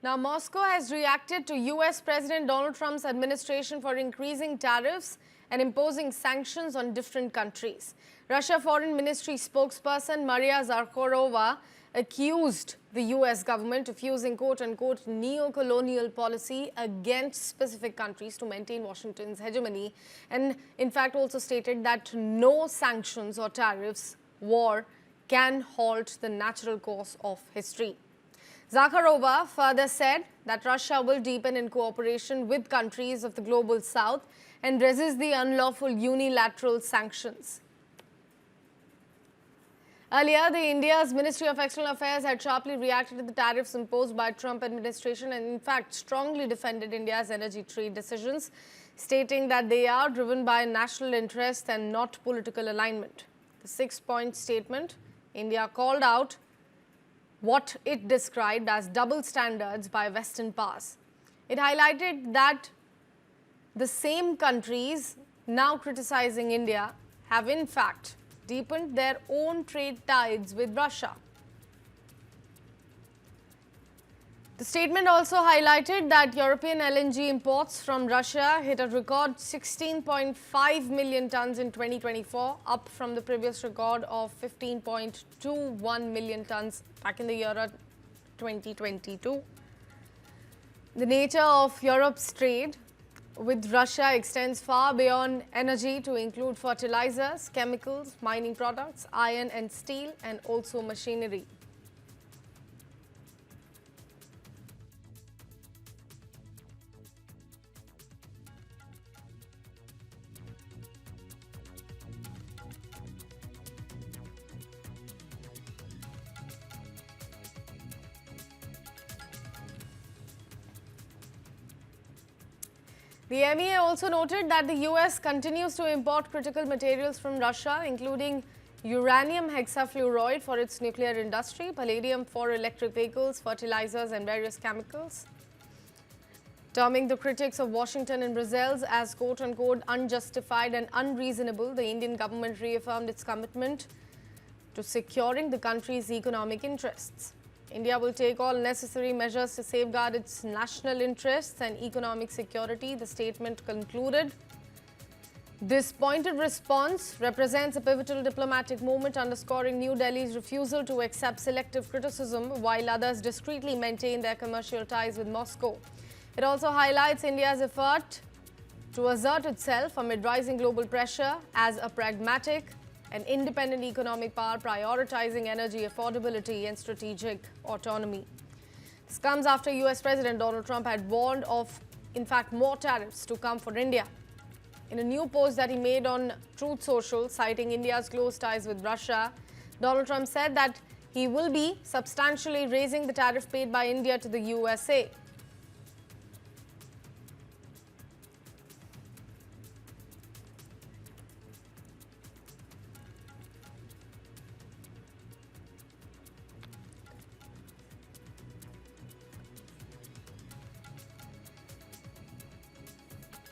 Now, Moscow has reacted to US President Donald Trump's administration for increasing tariffs and imposing sanctions on different countries. Russia Foreign Ministry spokesperson Maria Zakharova accused the US government of using quote-unquote neocolonial policy against specific countries to maintain Washington's hegemony, and in fact also stated that no sanctions or tariffs war can halt the natural course of history. Zakharova further said that Russia will deepen in cooperation with countries of the global south and resist the unlawful unilateral sanctions. Earlier, India's Ministry of External Affairs had sharply reacted to the tariffs imposed by Trump administration and in fact strongly defended India's energy trade decisions, stating that they are driven by national interest and not political alignment. The six-point statement, India called out what it described as double standards by Western powers. It highlighted that the same countries now criticizing India have in fact deepened their own trade ties with Russia. The statement also highlighted that European LNG imports from Russia hit a record 16.5 million tons in 2024, up from the previous record of 15.21 million tons back in the year 2022. The nature of Europe's trade with Russia extends far beyond energy to include fertilizers, chemicals, mining products, iron and steel, and also machinery. The MEA also noted that the US continues to import critical materials from Russia, including uranium hexafluoride for its nuclear industry, palladium for electric vehicles, fertilizers, and various chemicals. Terming the critics of Washington and Brussels as quote-unquote unjustified and unreasonable, the Indian government reaffirmed its commitment to securing the country's economic interests. India will take all necessary measures to safeguard its national interests and economic security, the statement concluded. This pointed response represents a pivotal diplomatic moment, underscoring New Delhi's refusal to accept selective criticism while others discreetly maintain their commercial ties with Moscow. It also highlights India's effort to assert itself amid rising global pressure as a pragmatic and independent economic power, prioritizing energy affordability and strategic autonomy. This comes after US President Donald Trump had warned of, in fact, more tariffs to come for India. In a new post that he made on Truth Social, citing India's close ties with Russia, Donald Trump said that he will be substantially raising the tariff paid by India to the USA.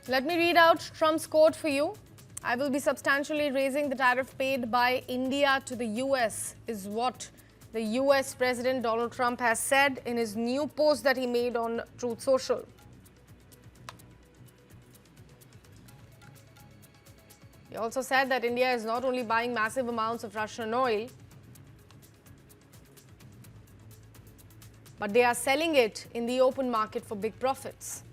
Let me read out Trump's quote for you. I will be substantially raising the tariff paid by India to the US, is what the US President Donald Trump has said in his new post that he made on Truth Social. He also said that India is not only buying massive amounts of Russian oil, but they are selling it in the open market for big profits.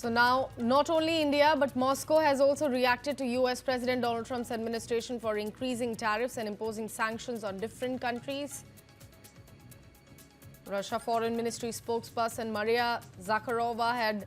So now, not only India, but Moscow has also reacted to US President Donald Trump's administration for increasing tariffs and imposing sanctions on different countries. Russia Foreign Ministry spokesperson Maria Zakharova had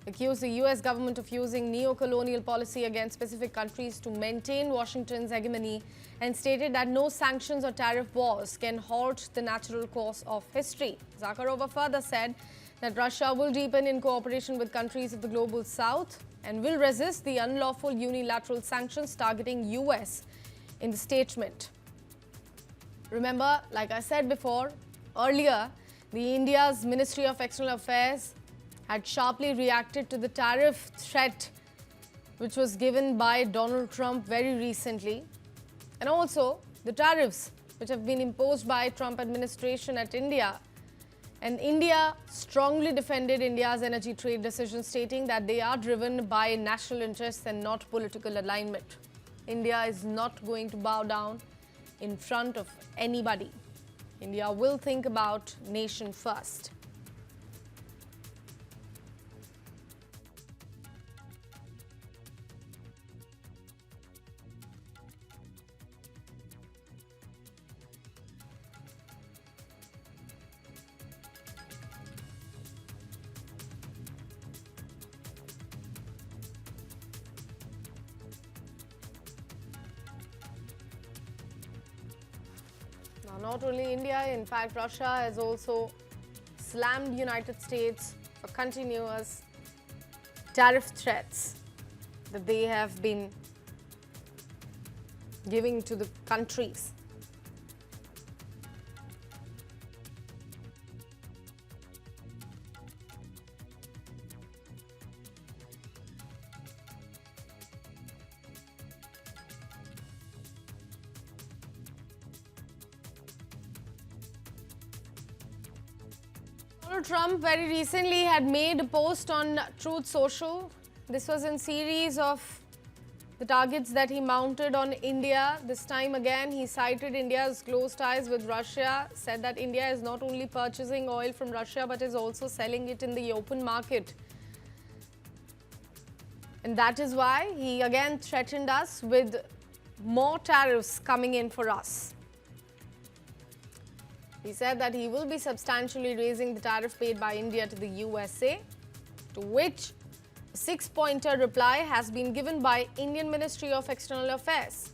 accused the US government of using neocolonial policy against specific countries to maintain Washington's hegemony and stated that no sanctions or tariff wars can halt the natural course of history. Zakharova further said that Russia will deepen in cooperation with countries of the global south and will resist the unlawful unilateral sanctions targeting US in the statement. Remember, like I said before, earlier, the India's Ministry of External Affairs had sharply reacted to the tariff threat which was given by Donald Trump very recently, and also the tariffs which have been imposed by Trump administration at India. And India strongly defended India's energy trade decision, stating that they are driven by national interests and not political alignment. India is not going to bow down in front of anybody. India will think about nation first. Now, not only India, in fact, Russia has also slammed United States for continuous tariff threats that they have been giving to the countries. Donald Trump very recently had made a post on Truth Social. This was in series of the targets that he mounted on India. This time again, he cited India's close ties with Russia, said that India is not only purchasing oil from Russia but is also selling it in the open market. And that is why he again threatened us with more tariffs coming in for us. He said that he will be substantially raising the tariff paid by India to the USA, to which a six-pointer reply has been given by Indian Ministry of External Affairs.